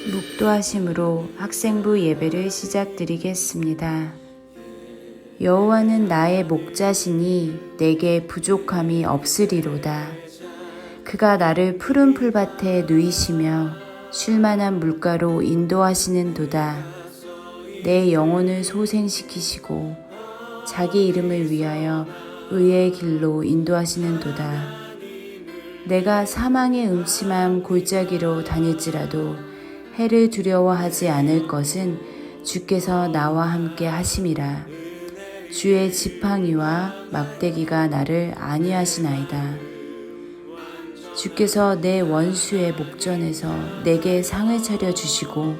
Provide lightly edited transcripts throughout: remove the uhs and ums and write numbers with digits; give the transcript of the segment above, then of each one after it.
묵도하심으로 학생부 예배를 시작드리겠습니다. 여호와는 나의 목자시니 내게 부족함이 없으리로다. 그가 나를 푸른 풀밭에 누이시며 쉴만한 물가로 인도하시는도다. 내 영혼을 소생시키시고 자기 이름을 위하여 의의 길로 인도하시는도다. 내가 사망의 음침한 골짜기로 다닐지라도 해를 두려워하지 않을 것은 주께서 나와 함께 하심이라. 주의 지팡이와 막대기가 나를 안위하시나이다. 주께서 내 원수의 목전에서 내게 상을 차려 주시고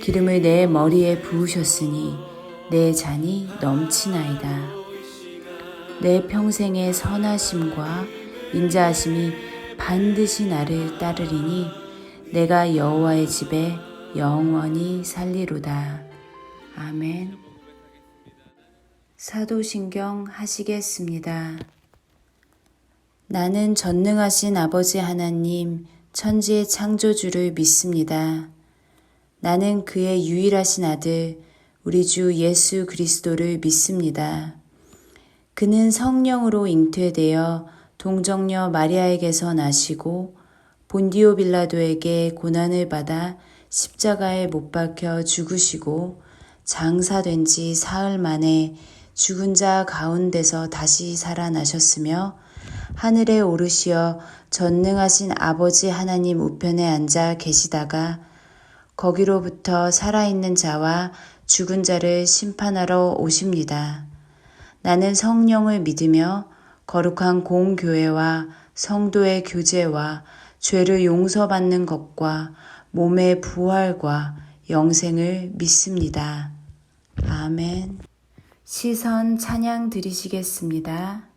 기름을 내 머리에 부으셨으니 내 잔이 넘치나이다. 내 평생의 선하심과 인자하심이 반드시 나를 따르리니 내가 여호와의 집에 영원히 살리로다. 아멘. 사도신경 하시겠습니다. 나는 전능하신 아버지 하나님, 천지의 창조주를 믿습니다. 나는 그의 유일하신 아들, 우리 주 예수 그리스도를 믿습니다. 그는 성령으로 잉태되어 동정녀 마리아에게서 나시고 본디오 빌라도에게 고난을 받아 십자가에 못 박혀 죽으시고 장사된 지 사흘 만에 죽은 자 가운데서 다시 살아나셨으며 하늘에 오르시어 전능하신 아버지 하나님 우편에 앉아 계시다가 거기로부터 살아있는 자와 죽은 자를 심판하러 오십니다. 나는 성령을 믿으며 거룩한 공교회와 성도의 교제와 죄를 용서받는 것과 몸의 부활과 영생을 믿습니다. 아멘. 시선 찬양 드리시겠습니다.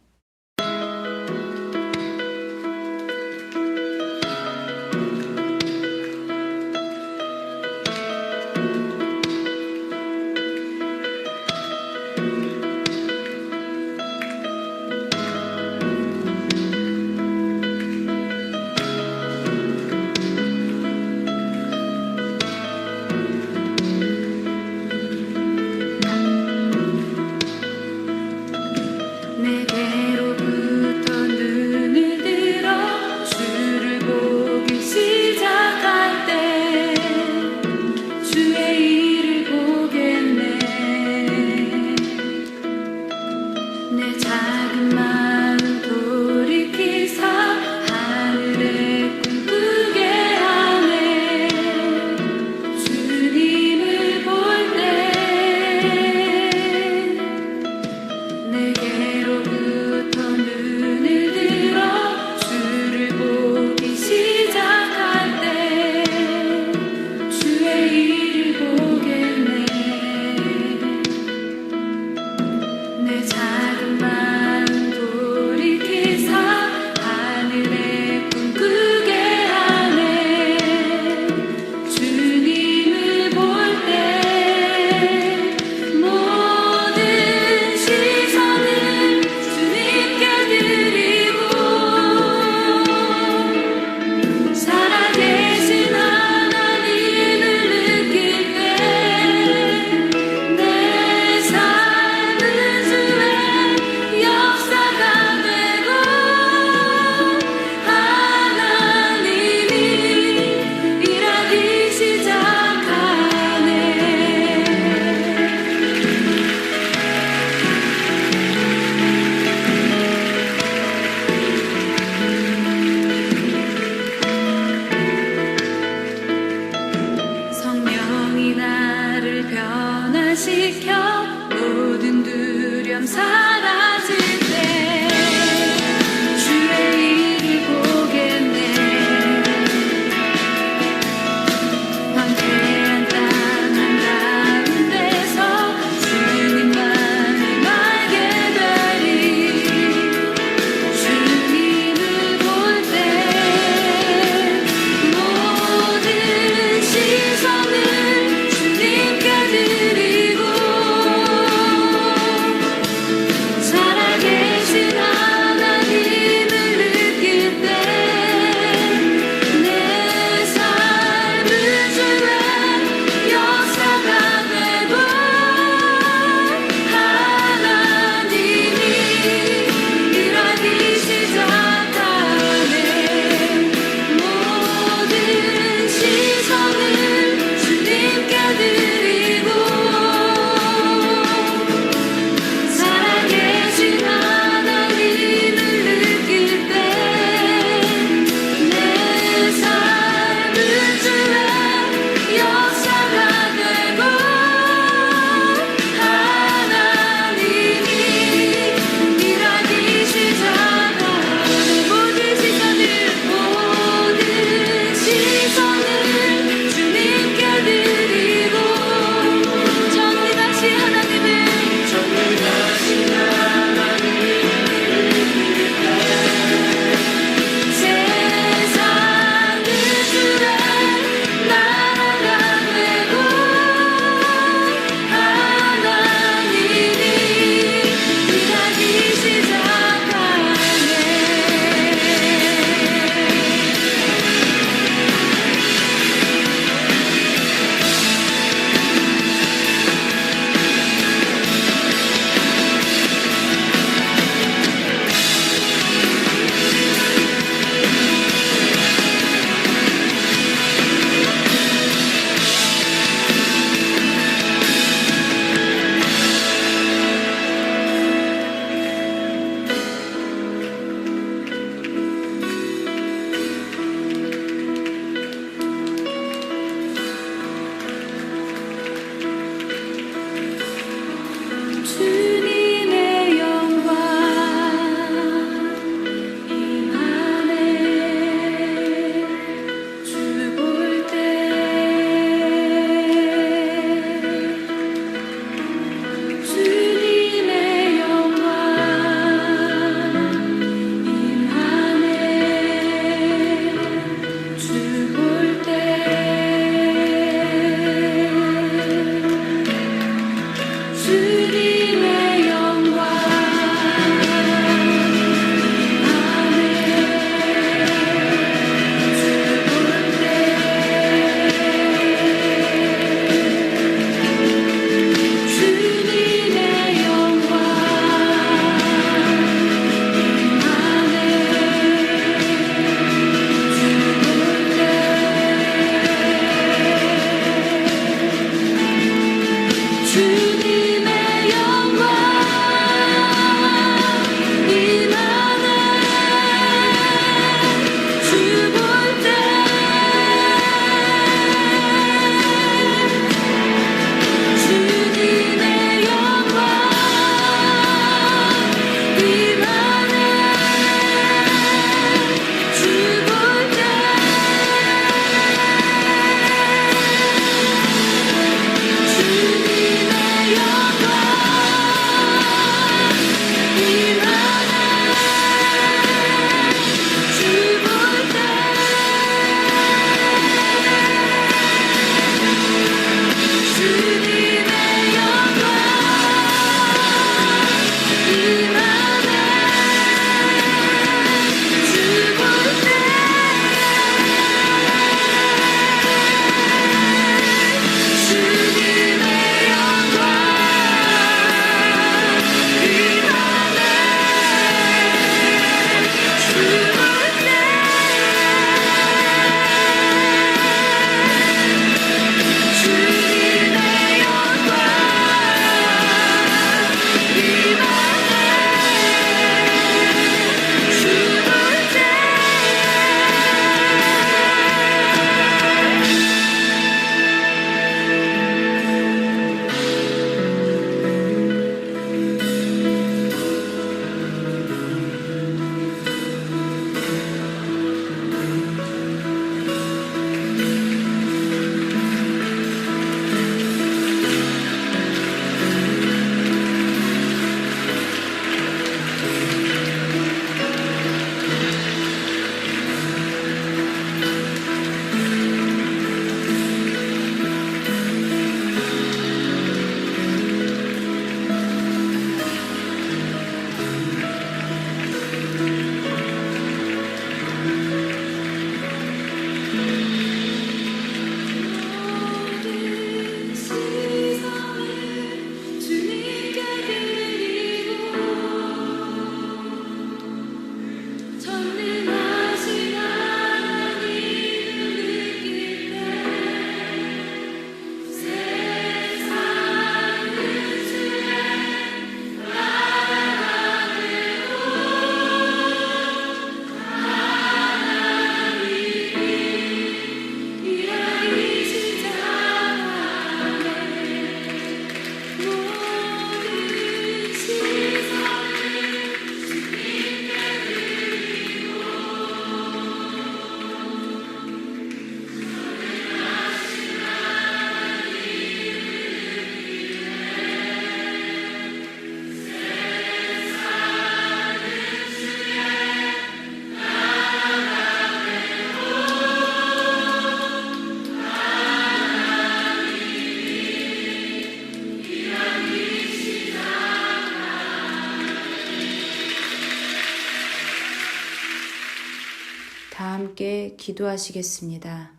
함께 기도하시겠습니다.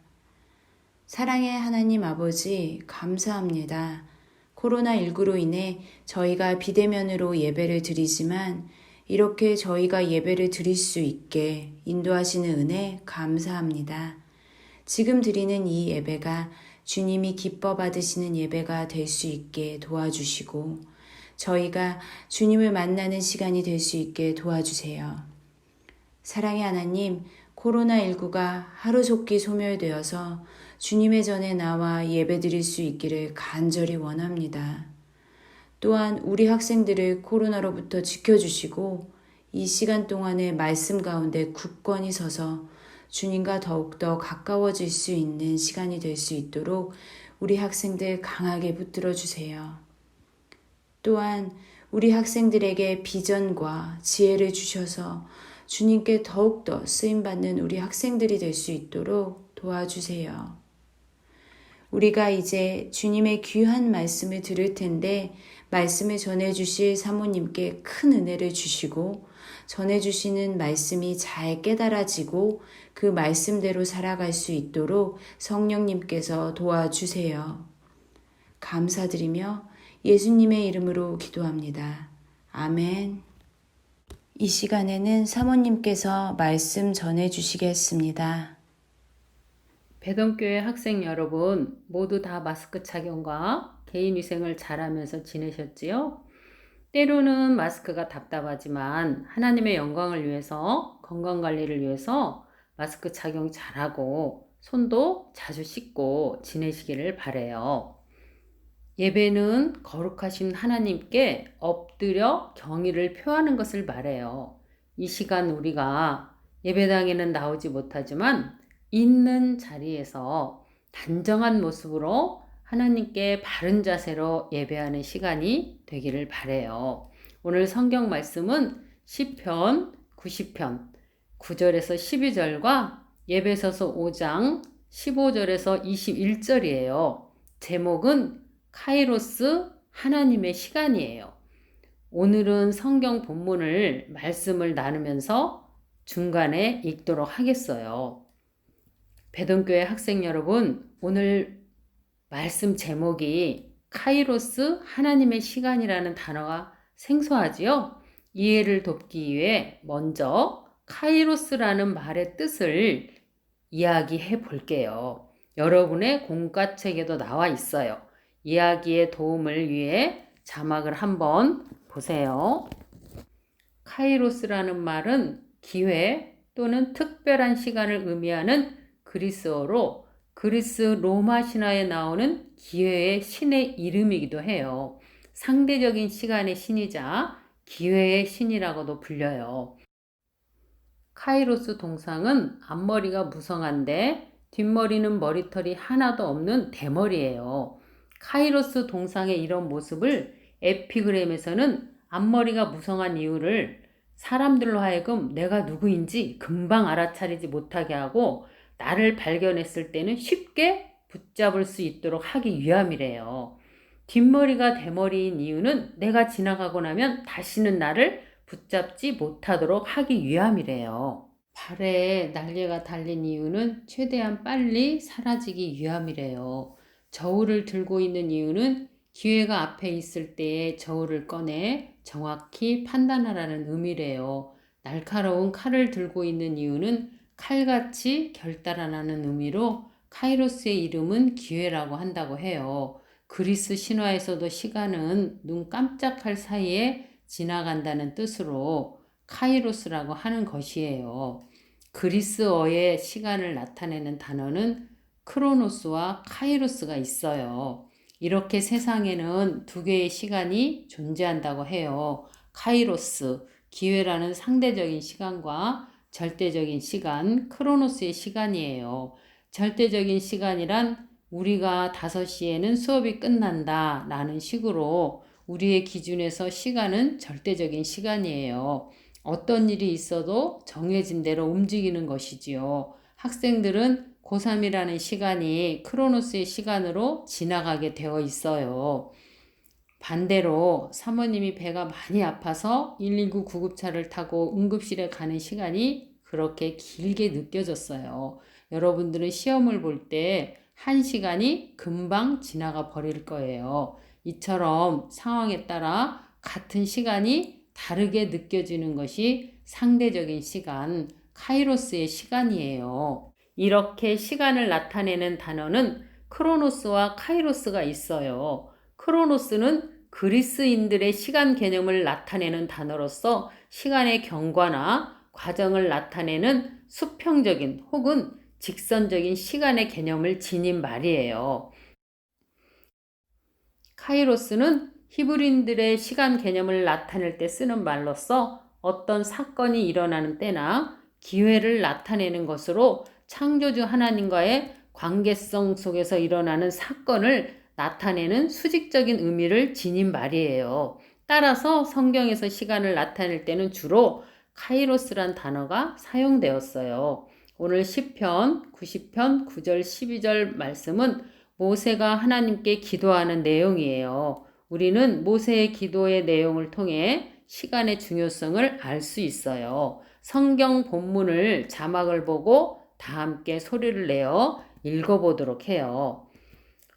사랑의 하나님 아버지, 감사합니다. 코로나19로 인해 저희가 비대면으로 예배를 드리지만 이렇게 저희가 예배를 드릴 수 있게 인도하시는 은혜 감사합니다. 지금 드리는 이 예배가 주님이 기뻐 받으시는 예배가 될 수 있게 도와주시고 저희가 주님을 만나는 시간이 될 수 있게 도와주세요. 사랑의 하나님, 코로나19가 하루속히 소멸되어서 주님의 전에 나와 예배드릴 수 있기를 간절히 원합니다. 또한 우리 학생들을 코로나로부터 지켜주시고 이 시간 동안에 말씀 가운데 굳건히 서서 주님과 더욱더 가까워질 수 있는 시간이 될 수 있도록 우리 학생들 강하게 붙들어 주세요. 또한 우리 학생들에게 비전과 지혜를 주셔서 주님께 더욱더 쓰임받는 우리 학생들이 될 수 있도록 도와주세요. 우리가 이제 주님의 귀한 말씀을 들을 텐데 말씀을 전해주실 사모님께 큰 은혜를 주시고 전해주시는 말씀이 잘 깨달아지고 그 말씀대로 살아갈 수 있도록 성령님께서 도와주세요. 감사드리며 예수님의 이름으로 기도합니다. 아멘. 이 시간에는 사모님께서 말씀 전해주시겠습니다. 배동교회 학생 여러분 모두 다 마스크 착용과 개인위생을 잘하면서 지내셨지요? 때로는 마스크가 답답하지만 하나님의 영광을 위해서 건강관리를 위해서 마스크 착용 잘하고 손도 자주 씻고 지내시기를 바라요. 예배는 거룩하신 하나님께 엎드려 경의를 표하는 것을 말해요. 이 시간 우리가 예배당에는 나오지 못하지만 있는 자리에서 단정한 모습으로 하나님께 바른 자세로 예배하는 시간이 되기를 바라요. 오늘 성경 말씀은 시편 90편 9절에서 12절과 예배서서 5장 15절에서 21절이에요. 제목은 카이로스 하나님의 시간이에요. 오늘은 성경 본문을 말씀을 나누면서 중간에 읽도록 하겠어요. 배동교회 학생 여러분, 오늘 말씀 제목이 카이로스 하나님의 시간이라는 단어가 생소하지요? 이해를 돕기 위해 먼저 카이로스라는 말의 뜻을 이야기해 볼게요. 여러분의 공과책에도 나와 있어요. 이야기의 도움을 위해 자막을 한번 보세요. 카이로스라는 말은 기회 또는 특별한 시간을 의미하는 그리스어로 그리스 로마 신화에 나오는 기회의 신의 이름이기도 해요. 상대적인 시간의 신이자 기회의 신이라고도 불려요. 카이로스 동상은 앞머리가 무성한데 뒷머리는 머리털이 하나도 없는 대머리예요. 카이로스 동상의 이런 모습을 에피그램에서는 앞머리가 무성한 이유를 사람들로 하여금 내가 누구인지 금방 알아차리지 못하게 하고 나를 발견했을 때는 쉽게 붙잡을 수 있도록 하기 위함이래요. 뒷머리가 대머리인 이유는 내가 지나가고 나면 다시는 나를 붙잡지 못하도록 하기 위함이래요. 발에 날개가 달린 이유는 최대한 빨리 사라지기 위함이래요. 저울을 들고 있는 이유는 기회가 앞에 있을 때에 저울을 꺼내 정확히 판단하라는 의미래요. 날카로운 칼을 들고 있는 이유는 칼같이 결단하라는 의미로 카이로스의 이름은 기회라고 한다고 해요. 그리스 신화에서도 시간은 눈 깜짝할 사이에 지나간다는 뜻으로 카이로스라고 하는 것이에요. 그리스어의 시간을 나타내는 단어는 크로노스와 카이로스가 있어요. 이렇게 세상에는 두 개의 시간이 존재한다고 해요. 카이로스, 기회라는 상대적인 시간과 절대적인 시간, 크로노스의 시간이에요. 절대적인 시간이란 우리가 5시에는 수업이 끝난다 라는 식으로 우리의 기준에서 시간은 절대적인 시간이에요. 어떤 일이 있어도 정해진 대로 움직이는 것이지요. 학생들은 고3이라는 시간이 크로노스의 시간으로 지나가게 되어 있어요. 반대로 사모님이 배가 많이 아파서 119 구급차를 타고 응급실에 가는 시간이 그렇게 길게 느껴졌어요. 여러분들은 시험을 볼 때 1시간이 금방 지나가 버릴 거예요. 이처럼 상황에 따라 같은 시간이 다르게 느껴지는 것이 상대적인 시간, 카이로스의 시간이에요. 이렇게 시간을 나타내는 단어는 크로노스와 카이로스가 있어요. 크로노스는 그리스인들의 시간 개념을 나타내는 단어로서 시간의 경과나 과정을 나타내는 수평적인 혹은 직선적인 시간의 개념을 지닌 말이에요. 카이로스는 히브리인들의 시간 개념을 나타낼 때 쓰는 말로서 어떤 사건이 일어나는 때나 기회를 나타내는 것으로 창조주 하나님과의 관계성 속에서 일어나는 사건을 나타내는 수직적인 의미를 지닌 말이에요. 따라서 성경에서 시간을 나타낼 때는 주로 카이로스란 단어가 사용되었어요. 오늘 시편 90편 9절 12절 말씀은 모세가 하나님께 기도하는 내용이에요. 우리는 모세의 기도의 내용을 통해 시간의 중요성을 알 수 있어요. 성경 본문을 자막을 보고 다 함께 소리를 내어 읽어보도록 해요.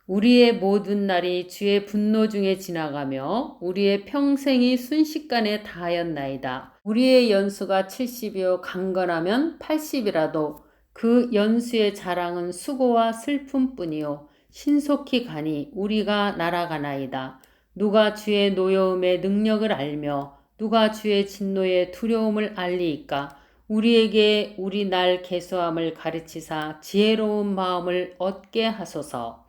우리의 모든 날이 주의 분노 중에 지나가며 우리의 평생이 순식간에 다하였나이다. 우리의 연수가 70이요 강건하면 80이라도 그 연수의 자랑은 수고와 슬픔뿐이요 신속히 가니 우리가 날아가나이다. 누가 주의 노여움의 능력을 알며 누가 주의 진노의 두려움을 알리이까. 우리에게 우리 날 계수함을 가르치사 지혜로운 마음을 얻게 하소서.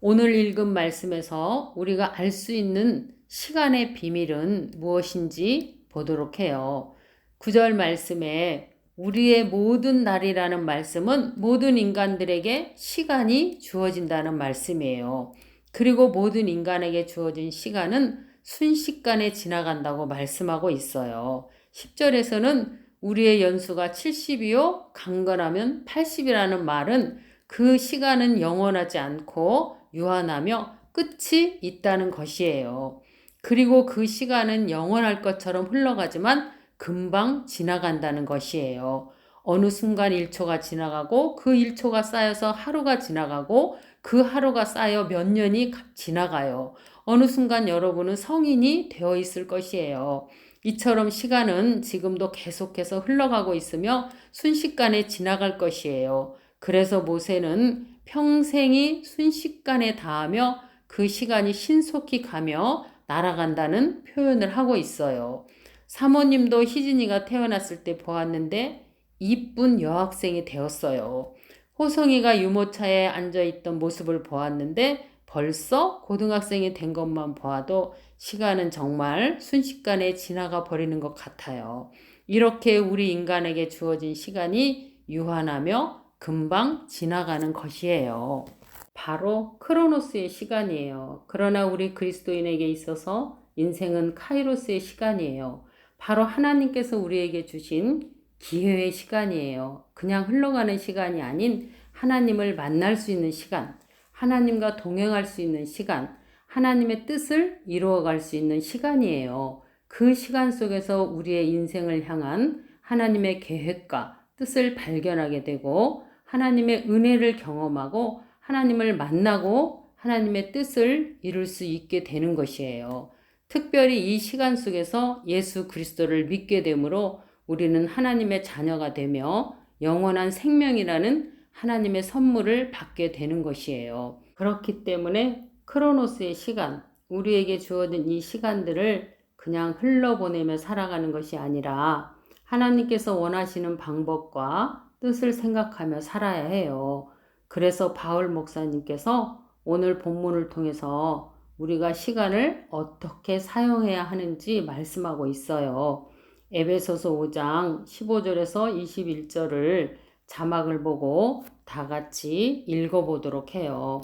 오늘 읽은 말씀에서 우리가 알 수 있는 시간의 비밀은 무엇인지 보도록 해요. 9절 말씀에 우리의 모든 날이라는 말씀은 모든 인간들에게 시간이 주어진다는 말씀이에요. 그리고 모든 인간에게 주어진 시간은 순식간에 지나간다고 말씀하고 있어요. 10절에서는 우리의 연수가 70이요 강건하면 80이라는 말은 그 시간은 영원하지 않고 유한하며 끝이 있다는 것이에요. 그리고 그 시간은 영원할 것처럼 흘러가지만 금방 지나간다는 것이에요. 어느 순간 1초가 지나가고 그 1초가 쌓여서 하루가 지나가고 그 하루가 쌓여 몇 년이 지나가요. 어느 순간 여러분은 성인이 되어 있을 것이에요. 이처럼 시간은 지금도 계속해서 흘러가고 있으며 순식간에 지나갈 것이에요. 그래서 모세는 평생이 순식간에 다하며 그 시간이 신속히 가며 날아간다는 표현을 하고 있어요. 사모님도 희진이가 태어났을 때 보았는데 이쁜 여학생이 되었어요. 호성이가 유모차에 앉아있던 모습을 보았는데 벌써 고등학생이 된 것만 보아도 시간은 정말 순식간에 지나가 버리는 것 같아요. 이렇게 우리 인간에게 주어진 시간이 유한하며 금방 지나가는 것이에요. 바로 크로노스의 시간이에요. 그러나 우리 그리스도인에게 있어서 인생은 카이로스의 시간이에요. 바로 하나님께서 우리에게 주신 기회의 시간이에요. 그냥 흘러가는 시간이 아닌 하나님을 만날 수 있는 시간, 하나님과 동행할 수 있는 시간, 하나님의 뜻을 이루어갈 수 있는 시간이에요. 그 시간 속에서 우리의 인생을 향한 하나님의 계획과 뜻을 발견하게 되고 하나님의 은혜를 경험하고 하나님을 만나고 하나님의 뜻을 이룰 수 있게 되는 것이에요. 특별히 이 시간 속에서 예수 그리스도를 믿게 되므로 우리는 하나님의 자녀가 되며 영원한 생명이라는 하나님의 선물을 받게 되는 것이에요. 그렇기 때문에 크로노스의 시간, 우리에게 주어진 이 시간들을 그냥 흘러보내며 살아가는 것이 아니라 하나님께서 원하시는 방법과 뜻을 생각하며 살아야 해요. 그래서 바울 목사님께서 오늘 본문을 통해서 우리가 시간을 어떻게 사용해야 하는지 말씀하고 있어요. 에베소서 5장 15절에서 21절을 자막을 보고 다 같이 읽어보도록 해요.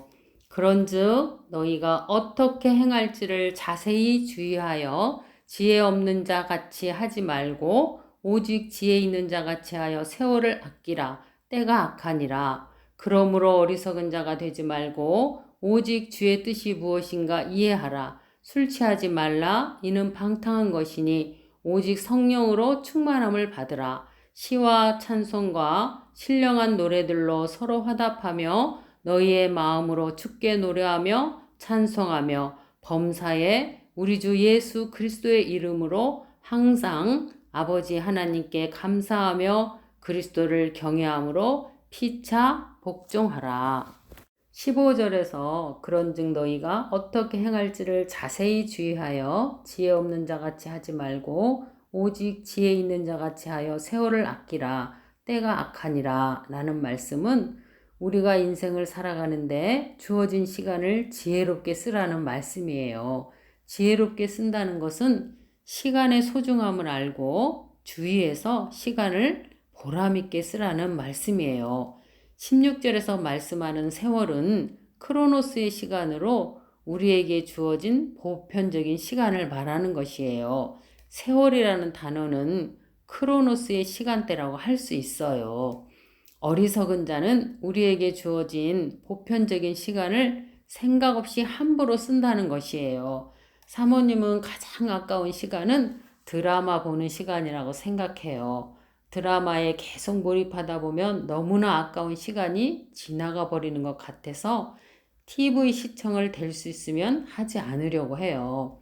그런즉 너희가 어떻게 행할지를 자세히 주의하여 지혜 없는 자 같이 하지 말고 오직 지혜 있는 자 같이 하여 세월을 아끼라. 때가 악하니라. 그러므로 어리석은 자가 되지 말고 오직 주의 뜻이 무엇인가 이해하라. 술 취하지 말라. 이는 방탕한 것이니 오직 성령으로 충만함을 받으라. 시와 찬송과 신령한 노래들로 서로 화답하며 너희의 마음으로 주께 노래하며 찬송하며 범사에 우리 주 예수 그리스도의 이름으로 항상 아버지 하나님께 감사하며 그리스도를 경외함으로 피차 복종하라. 15절에서 그런즉 너희가 어떻게 행할지를 자세히 주의하여 지혜 없는 자같이 하지 말고 오직 지혜 있는 자같이 하여 세월을 아끼라. 때가 악하니라. 라는 말씀은 우리가 인생을 살아가는데 주어진 시간을 지혜롭게 쓰라는 말씀이에요. 지혜롭게 쓴다는 것은 시간의 소중함을 알고 주의해서 시간을 보람있게 쓰라는 말씀이에요. 16절에서 말씀하는 세월은 크로노스의 시간으로 우리에게 주어진 보편적인 시간을 말하는 것이에요. 세월이라는 단어는 크로노스의 시간대라고 할 수 있어요. 어리석은 자는 우리에게 주어진 보편적인 시간을 생각 없이 함부로 쓴다는 것이에요. 사모님은 가장 아까운 시간은 드라마 보는 시간이라고 생각해요. 드라마에 계속 몰입하다 보면 너무나 아까운 시간이 지나가 버리는 것 같아서 TV 시청을 될 수 있으면 하지 않으려고 해요.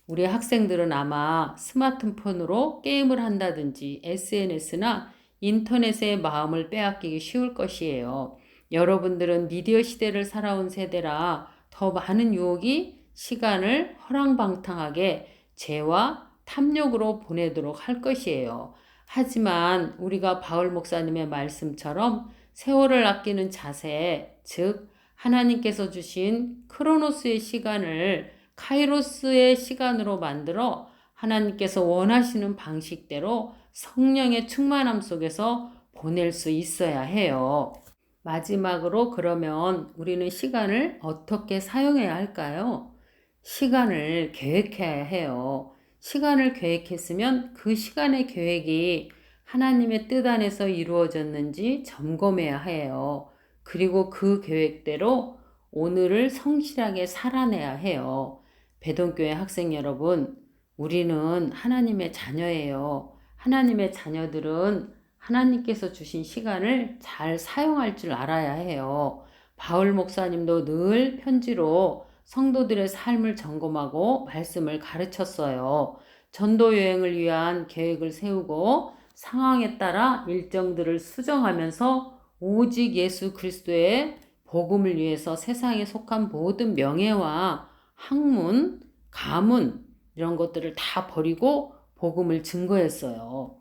우리 학생들은 아마 스마트폰으로 게임을 한다든지 SNS나 인터넷에 마음을 빼앗기기 쉬울 것이에요. 여러분들은 미디어 시대를 살아온 세대라 더 많은 유혹이 시간을 허랑방탕하게 죄와 탐욕으로 보내도록 할 것이에요. 하지만 우리가 바울 목사님의 말씀처럼 세월을 아끼는 자세, 즉 하나님께서 주신 크로노스의 시간을 카이로스의 시간으로 만들어 하나님께서 원하시는 방식대로 성령의 충만함 속에서 보낼 수 있어야 해요. 마지막으로 그러면 우리는 시간을 어떻게 사용해야 할까요? 시간을 계획해야 해요. 시간을 계획했으면 그 시간의 계획이 하나님의 뜻 안에서 이루어졌는지 점검해야 해요. 그리고 그 계획대로 오늘을 성실하게 살아내야 해요. 배동교회 학생 여러분, 우리는 하나님의 자녀예요. 하나님의 자녀들은 하나님께서 주신 시간을 잘 사용할 줄 알아야 해요. 바울 목사님도 늘 편지로 성도들의 삶을 점검하고 말씀을 가르쳤어요. 전도 여행을 위한 계획을 세우고 상황에 따라 일정들을 수정하면서 오직 예수 그리스도의 복음을 위해서 세상에 속한 모든 명예와 학문, 가문 이런 것들을 다 버리고 복음을 증거했어요.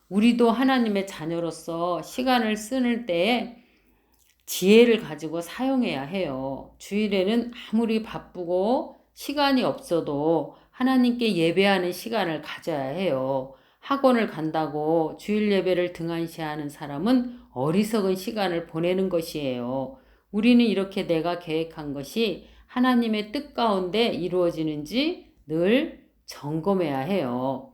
우리도 하나님의 자녀로서 시간을 쓰는 때에 지혜를 가지고 사용해야 해요. 주일에는 아무리 바쁘고 시간이 없어도 하나님께 예배하는 시간을 가져야 해요. 학원을 간다고 주일 예배를 등한시하는 사람은 어리석은 시간을 보내는 것이에요. 우리는 이렇게 내가 계획한 것이 하나님의 뜻 가운데 이루어지는지 늘 점검해야 해요.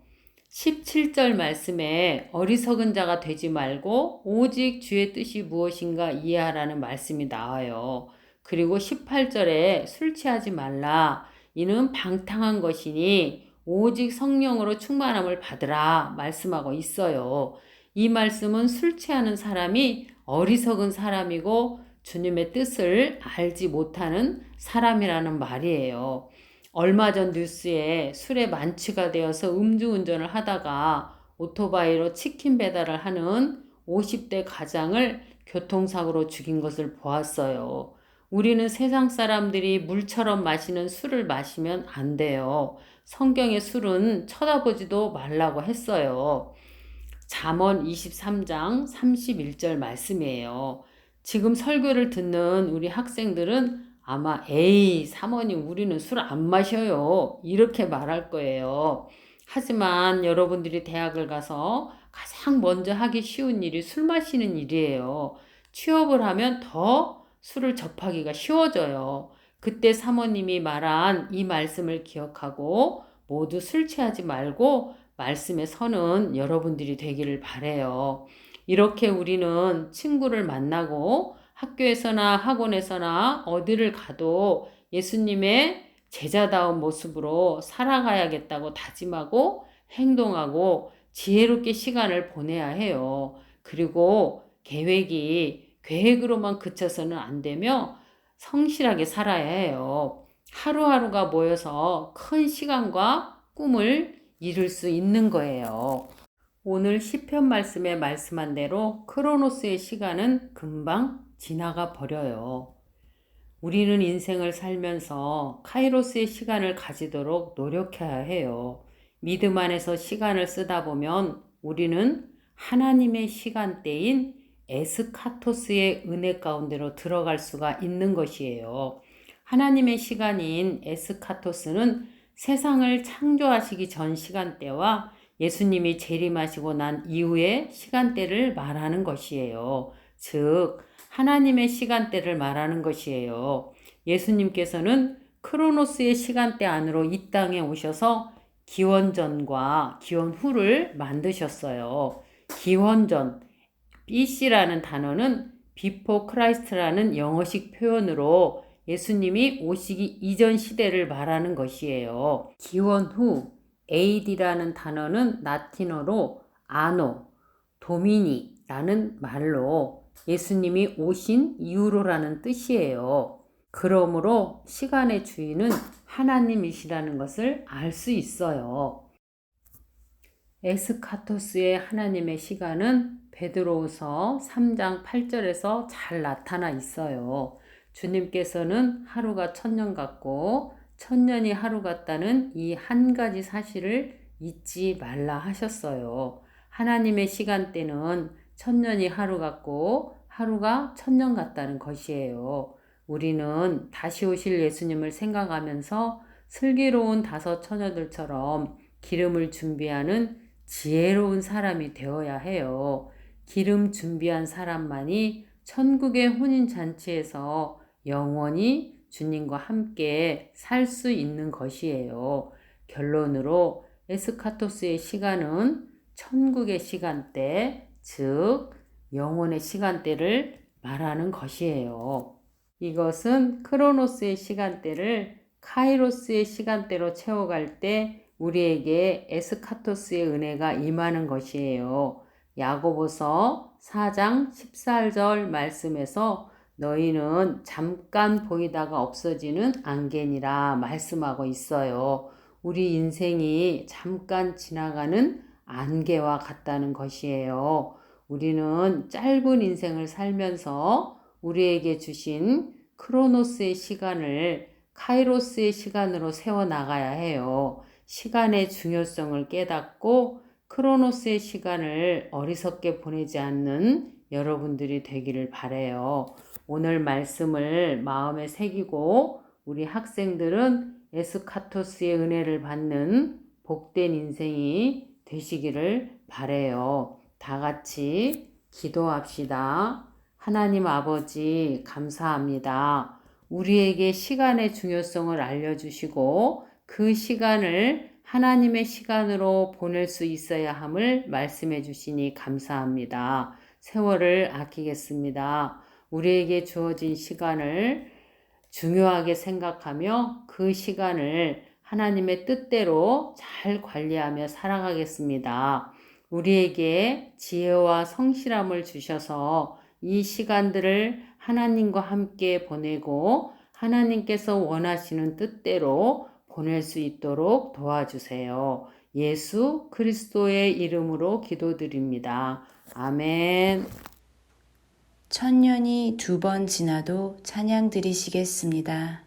17절 말씀에 어리석은 자가 되지 말고 오직 주의 뜻이 무엇인가 이해하라는 말씀이 나와요. 그리고 18절에 술 취하지 말라. 이는 방탕한 것이니 오직 성령으로 충만함을 받으라 말씀하고 있어요. 이 말씀은 술 취하는 사람이 어리석은 사람이고 주님의 뜻을 알지 못하는 사람이라는 말이에요. 얼마 전 뉴스에 술에 만취가 되어서 음주운전을 하다가 오토바이로 치킨 배달을 하는 50대 가장을 교통사고로 죽인 것을 보았어요. 우리는 세상 사람들이 물처럼 마시는 술을 마시면 안 돼요. 성경의 술은 쳐다보지도 말라고 했어요. 잠언 23장 31절 말씀이에요. 지금 설교를 듣는 우리 학생들은 아마 에이 사모님 우리는 술 안 마셔요 이렇게 말할 거예요. 하지만 여러분들이 대학을 가서 가장 먼저 하기 쉬운 일이 술 마시는 일이에요. 취업을 하면 더 술을 접하기가 쉬워져요. 그때 사모님이 말한 이 말씀을 기억하고 모두 술 취하지 말고 말씀에 서는 여러분들이 되기를 바래요. 이렇게 우리는 친구를 만나고 학교에서나 학원에서나 어디를 가도 예수님의 제자다운 모습으로 살아가야겠다고 다짐하고 행동하고 지혜롭게 시간을 보내야 해요. 그리고 계획으로만 그쳐서는 안 되며 성실하게 살아야 해요. 하루하루가 모여서 큰 시간과 꿈을 이룰 수 있는 거예요. 오늘 시편 말씀에 말씀한 대로 크로노스의 시간은 금방 지나가 버려요. 우리는 인생을 살면서 카이로스의 시간을 가지도록 노력해야 해요. 믿음 안에서 시간을 쓰다 보면 우리는 하나님의 시간대인 에스카토스의 은혜 가운데로 들어갈 수가 있는 것이에요. 하나님의 시간인 에스카토스는 세상을 창조하시기 전 시간대와 예수님이 재림하시고 난 이후의 시간대를 말하는 것이에요. 즉, 하나님의 시간대를 말하는 것이에요. 예수님께서는 크로노스의 시간대 안으로 이 땅에 오셔서 기원전과 기원후를 만드셨어요. 기원전, BC라는 단어는 Before Christ라는 영어식 표현으로 예수님이 오시기 이전 시대를 말하는 것이에요. 기원후, AD라는 단어는 라틴어로 아노, 도미니라는 말로 예수님이 오신 이후로라는 뜻이에요. 그러므로 시간의 주인은 하나님이시라는 것을 알 수 있어요. 에스카토스의 하나님의 시간은 베드로후서 3장 8절에서 잘 나타나 있어요. 주님께서는 하루가 1000년 같고 1000년이 하루 같다는 이 한 가지 사실을 잊지 말라 하셨어요. 하나님의 시간대는 1000년이 하루 같고 하루가 1000년 같다는 것이에요. 우리는 다시 오실 예수님을 생각하면서 슬기로운 5 처녀들처럼 기름을 준비하는 지혜로운 사람이 되어야 해요. 기름 준비한 사람만이 천국의 혼인잔치에서 영원히 주님과 함께 살 수 있는 것이에요. 결론으로 에스카토스의 시간은 천국의 시간대, 즉 영혼의 시간대를 말하는 것이에요. 이것은 크로노스의 시간대를 카이로스의 시간대로 채워갈 때 우리에게 에스카토스의 은혜가 임하는 것이에요. 야고보서 4장 14절 말씀에서 너희는 잠깐 보이다가 없어지는 안개니라 말씀하고 있어요. 우리 인생이 잠깐 지나가는 안개와 같다는 것이에요. 우리는 짧은 인생을 살면서 우리에게 주신 크로노스의 시간을 카이로스의 시간으로 세워나가야 해요. 시간의 중요성을 깨닫고 크로노스의 시간을 어리석게 보내지 않는 여러분들이 되기를 바라요. 오늘 말씀을 마음에 새기고 우리 학생들은 에스카토스의 은혜를 받는 복된 인생이 되시기를 바라요. 다 같이 기도합시다. 하나님 아버지 감사합니다. 우리에게 시간의 중요성을 알려주시고 그 시간을 하나님의 시간으로 보낼 수 있어야 함을 말씀해 주시니 감사합니다. 세월을 아끼겠습니다. 우리에게 주어진 시간을 중요하게 생각하며 그 시간을 하나님의 뜻대로 잘 관리하며 살아가겠습니다. 우리에게 지혜와 성실함을 주셔서 이 시간들을 하나님과 함께 보내고 하나님께서 원하시는 뜻대로 보낼 수 있도록 도와주세요. 예수 그리스도의 이름으로 기도드립니다. 아멘. 1000년이 2번 지나도 찬양 드리시겠습니다.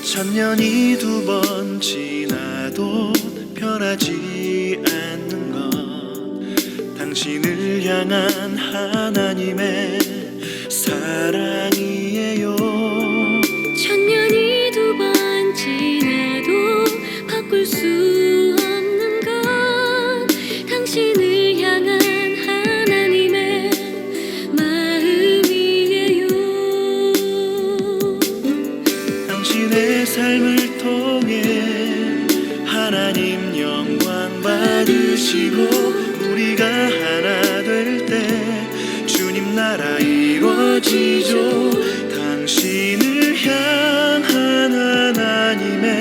천년이 2번 지나도 변하지 않는 것 당신을 향한 하나님의 사랑이에요. 천년이 2번 지나도 바꿀 수 없는 것 당신을 향한 하나님의 마음이에요. 당신의 삶을 통해 하나님 받으시고 우리가 하나 될 때 주님 나라 이루어지죠. 당신을 향한 하나님의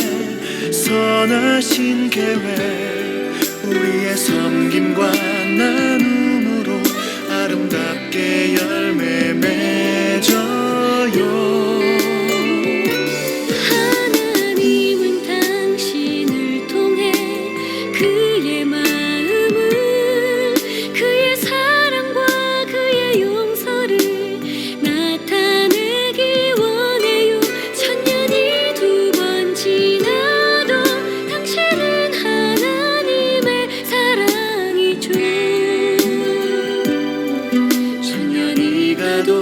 선하신 계획, 우리의 섬김과 나눔으로 아름답게 열매 맺어요. 하나님은 당신을 통해 그의 마음을, 그의 사랑과 그의 용서를 나타내기 원해요. 천년이 두 번 지나도 당신은 하나님의 사랑이죠. 천년이 가도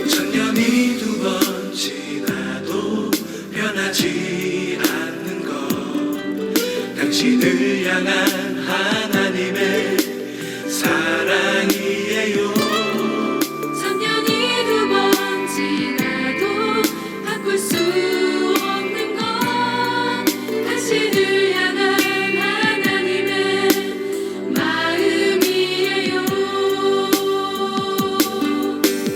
천년이 두 번 지나도 변하지 않는 것, 당신을 향한 하나님의 사랑이에요. 천년이 두 번 지나도 바꿀 수 없는 것, 당신을 향한 하나님의 마음이에요.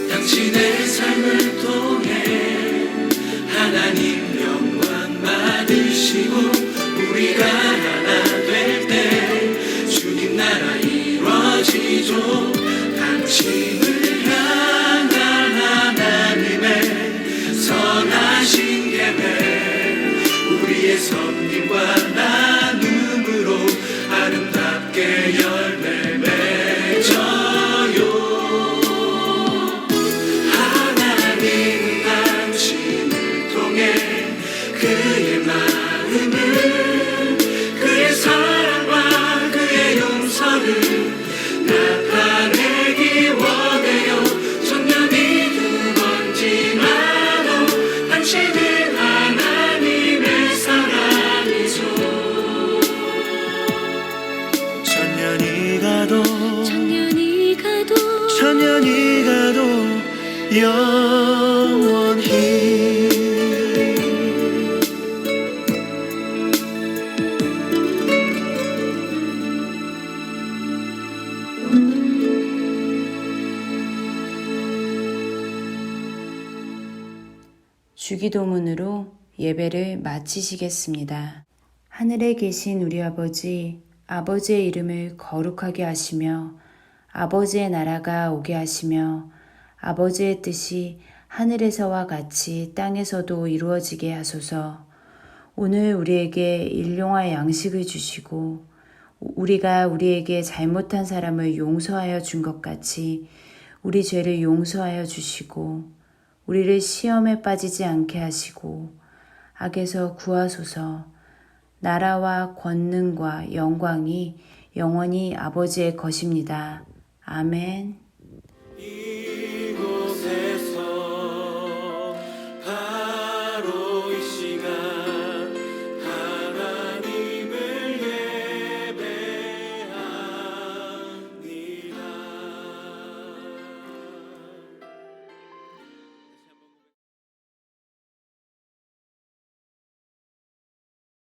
당신의 삶을 통해 하나님 영광 받으시고 우리가 하나 될 때 주님 나라 이루어지죠. 당신을 향한 하나님의 선하신 계획, 우리의 섬김과 나눔으로 아름답게 열매 맺어요. 하나님은 당신을 통해 그의 마음을, 그의 사랑과 그의 용서를 나타내기 원해요. 천년이 두 번 지나도 당신은 하나님의 사랑이죠. 천년이 가도 천년이 가도 영원히 주기도문으로 예배를 마치시겠습니다. 하늘에 계신 우리 아버지, 아버지의 이름을 거룩하게 하시며 아버지의 나라가 오게 하시며 아버지의 뜻이 하늘에서와 같이 땅에서도 이루어지게 하소서. 오늘 우리에게 일용할 양식을 주시고 우리가 우리에게 잘못한 사람을 용서하여 준 것 같이 우리 죄를 용서하여 주시고 우리를 시험에 빠지지 않게 하시고 악에서 구하소서. 나라와 권능과 영광이 영원히 아버지의 것입니다. 아멘.